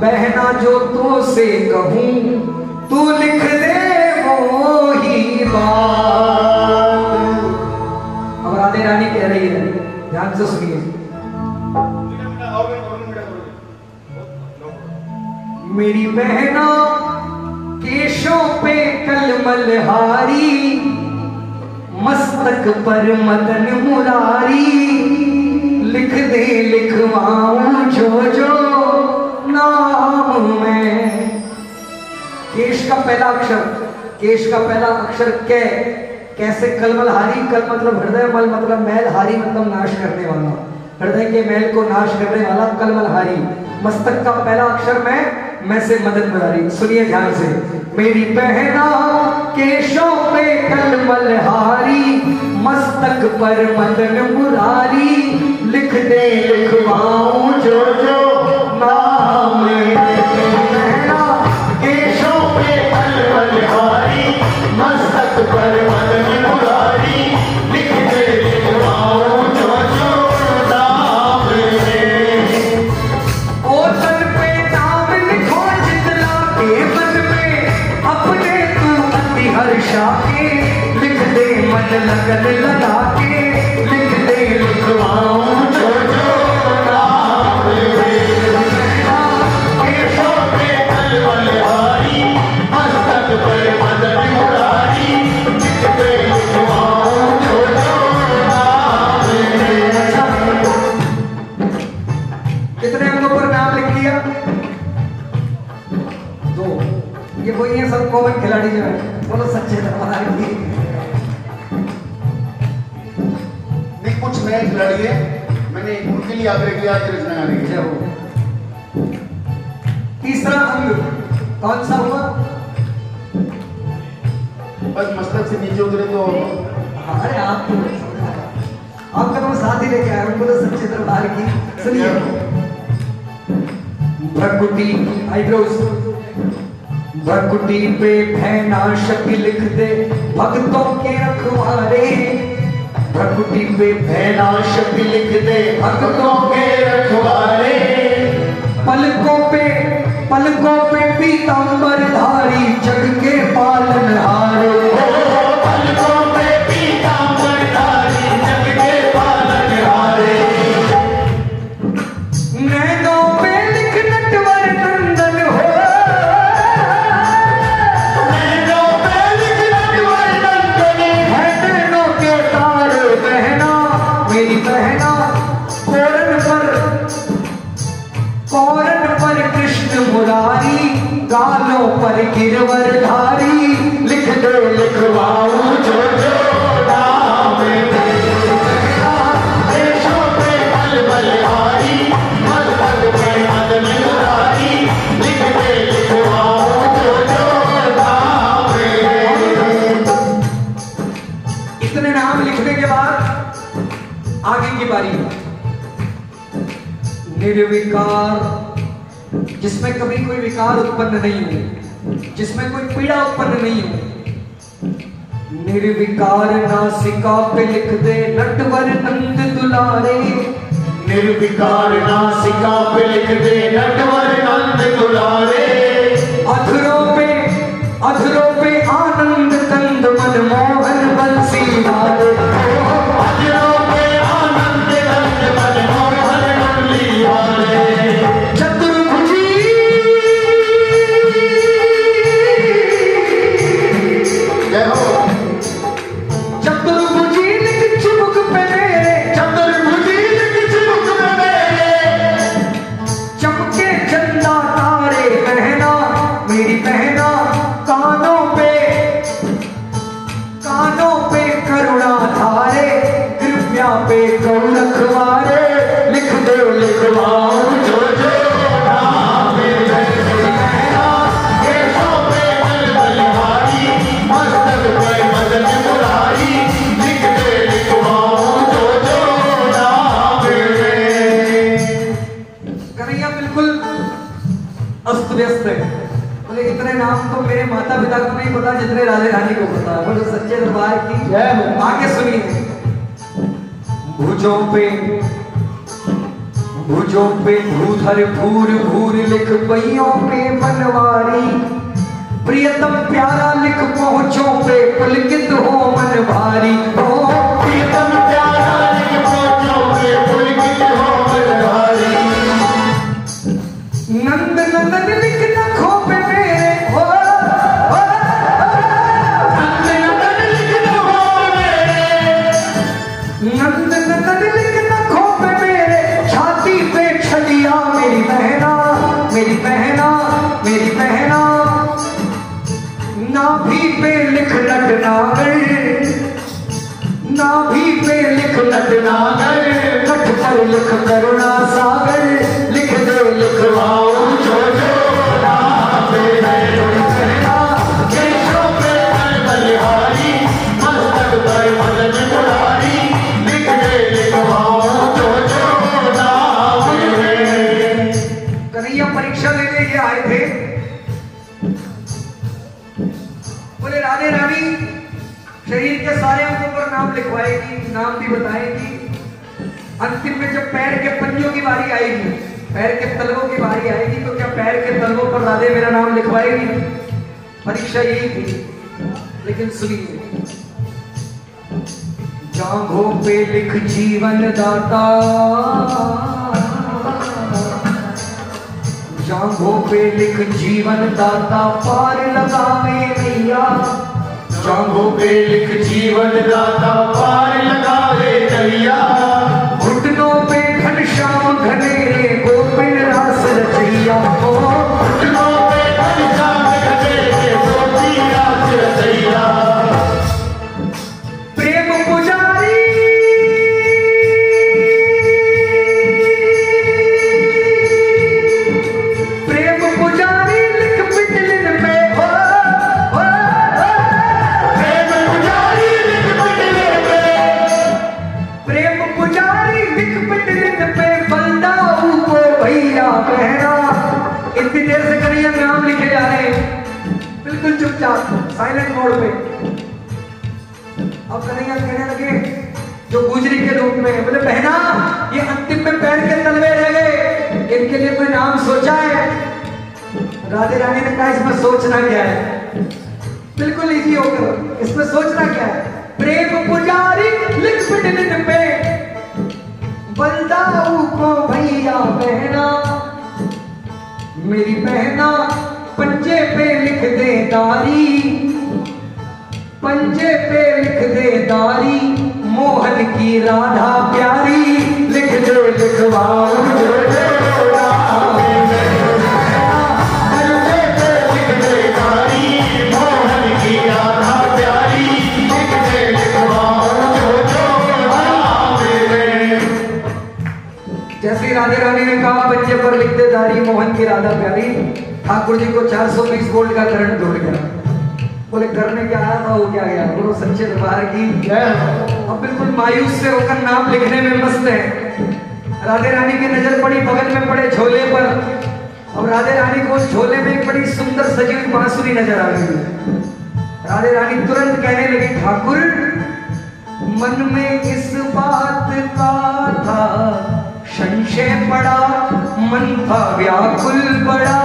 बहना जो तो से कहूं तू लिख दे वो ही बात। अब राधे रानी कह रही है, ध्यान से सुनिए। मेरी बहना केशों पे कलमल हारी, मस्तक पर मदन मुरारी, लिख दे लिखवाऊं जो जो नाम में। केश का पहला अक्षर कै, कैसे कलमल हारी, कल मतलब हृदय, मल मतलब मैल, हारी मतलब नाश करने वाला, हृदय के मैल को नाश करने वाला कलमल हारी। मस्तक का पहला अक्षर मैं से मदन मुरारी। सुनिए ध्यान से। मेरी बहना केशों पे कलमल हारी, मस्तक पर मदन मुरारी, लिख दे लिखवाऊं जो जो नाम है। बहना केशों पे कलमल हारी, मस्तक पर मदन मुरारी, लिख दे लिखवाऊं जो जो नाम है। ओ तन पे नाम लिखो जितना के मन में, अपने तू अति हर्षा के, लिख दे मन लगन लगा के, लिख दे लिखवाऊं जो जो नाम है। केशों पे कलमल हारी, मस्तक पर मदन मुरारी, लिख दे लिखवाऊं जो जो नाम है। कितने अंगों पर नाम लिख दिया? 2। ये वही है सब कॉमन खिलाड़ी जो है, बोलो सच्चे दरबार की। नहीं, कुछ नए खिलाड़ी है, मैंने उनके लिए आग्रह किया आज रचना गाने के लिए। तीसरा अंग कौन सा हुआ? बस मस्तक से नीचे उतरे तो। अरे आपका तो साथ ही लेके आया, उनको तो सच्चे दरबार की। सुनिए। भ्रकुटी आईब्रोज, भ्रकुटी पे भैना शक्ति लिख दे भक्तों के रखवारे, भ्रकुटी पे भैना शक्ति लिख दे भक्तों के रखवारे, पलकों पे पीतांबर धारी, जग के पालनहारे। पलकों पे पीतांबर धारी, जग के पालनहारे, नैनों पे लिख नटवर नंदन हो, नैनों पे लिख नटवर नंदन है, नैनों के तारे बहना, मेरी बहना कौरन पर कृष्ण मुरारी, गालों पर गिरवर धारी, लिख दे लिखवाऊं जो जो नाम है। केशों पे कलमल हारी, मस्तक पे मदन मुरारी, लिख दे लिखवाऊं जो जो नाम है। इतने नाम लिखने के बाद आगे की बारी। निर्विकार, जिसमें कभी कोई विकार उत्पन्न नहीं हो, जिसमें कोई पीड़ा उत्पन्न नहीं हो। निर्विकार नासिका पे लिख दे नटवर नंद दुलारे, निर्विकार नासिका पे लिख दे नटवर नंद दुलारे, अधरों पे आनंद कंद मनमोहन बंसी वाले, अधरों पे आनंद कंद मनमोहन बंसी वाले, चतुर्भुजी जय हो। चतुर्भुजी लिख चिमुक पे मेरे, चतुर्भुजी लिख चिमुक पे मेरे, चमके चंदा तारे बहना, मेरी बहना कानों पे करुणा धारे, कृपया पे करुण रखवारे, लिख दे लिखवाऊं जो जो नाम है। केशों पे कलमल हारी, मस्तक पे मदन मुरारी, लिख दे लिखवाऊं जो जो नाम है। कन्हैया बिल्कुल अस्त व्यस्त है, बोले इतने नाम तो मेरे माता पिता को नहीं पता जितने राधे रानी को पता है। बोलो सच्चे दरबार की जय हो। आगे सुनिए। भुजों पे भूधर भूर भूर लिख पहियों पे बनवारी, प्रियतम प्यारा लिख पहुंचों पे पुलकित हो मन भारी। प्रियतम प्यारा लिख पहुंचों पे पुलकित हो मन भारी। नंद नंदन लिख नखों पे मेरे हो, नंद नंदन लिख नखों पे मेरे, नंद नंदन लिख नखों पे मेरे, छाती पे छलिया मेरी बहना, मेरी बहना, मेरी बहना। नाभि पे लिख नटनागर, नाभि पे लिख नटनागर, कठ पर लिख करुणा सागर, लिख दे लिखवाओ जो जो नाम मेरे बहना। केशों पे बलिहारी, मस्तक पर मदन मुरारी, लिख दे लिखवाओ जो जो नाम मेरे। कन्हैया परीक्षा लेने ये आए थे, बोले राधे रानी शरीर के सारे अंगों पर नाम लिखवाएगी, नाम भी बताएगी। अंतिम में जब पैर के पंजों की बारी आएगी, पैर के तलवों की बारी आएगी, तो क्या पैर के तलवों पर राधे मेरा नाम लिखवाएगी? परीक्षा यही थी। लेकिन सुनिए, जांघों पे लिख जीवन दाता, जांघों पे लिख जीवन दाता, पार लगावे नैया। जांघों पे लिख जीवन दाता, पार लगावे नैया। घुटनों पे घनश्याम घनेरे, गोपिन रास रचैया। घुटनों पे घनश्याम घनेरे, गोपिन रास रचैया। प्रेम पुजारी इतनी देर से कन्हैया नाम लिखे जा रहे हैं, बिल्कुल चुपचाप साइलेंट मोड पे। अब कन्हैया कहने लगे जो गुजरी के रूप में, बोले बहना ये अंतिम में पैर के तलवे रह गए, इनके लिए कोई नाम सोचा है? राधे रानी ने कहा इसमें सोचना क्या है, बिल्कुल इजी होकर इसमें सोचना क्या है। प्रेम पुजारी लिख पिटलिन पे, बलदाऊ को भैया बहना, मेरी बहना पंजे पे लिख दे दारी, पंजे पे लिख दे दारी, मोहन की राधा प्यारी, लिख दे लिखवाओ जो जो नाम मेरे। पंजे पे लिख दे दारी, मोहन की राधा प्यारी, लिख दे लिखवाओ जो जो नाम मेरे। जैसे राधे रानी ने कहा पंजे पर लिख दे दारी, मोहन की राधा प्यारी, ठाकुर जी को 420 वोल्ट का करंट दौड़ गया। बोले करने क्या आया था, हो क्या गया? बोलो सच्चे दरबार की जय। अब बिल्कुल मायूस से होकर नाम लिखने में मस्त है। राधे रानी की नजर पड़ी बगल में पड़े झोले पर। अब राधे रानी को उस झोले में एक बड़ी सुंदर सजी हुई बांसुरी नजर आ गई। राधे रानी तुरंत कहने लगी, ठाकुर मन में इस बात का था संशय पड़ा, मन था व्याकुल बड़ा,